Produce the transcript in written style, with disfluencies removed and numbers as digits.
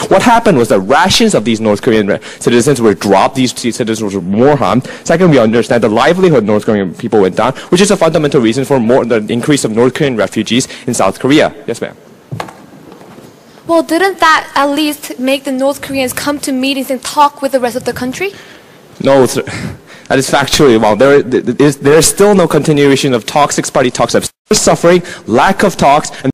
What happened was the rations of these North Korean citizens were dropped. These citizens were more harmed. Second, we understand the livelihood of North Korean people went down, which is a fundamental reason for the increase of North Korean refugees in South Korea. Yes, ma'am. Well, didn't that at least make the North Koreans come to meetings and talk with the rest of the country? No, that is factually wrong. There is still no continuation of talks, six-party talks. Of suffering, lack of talks, and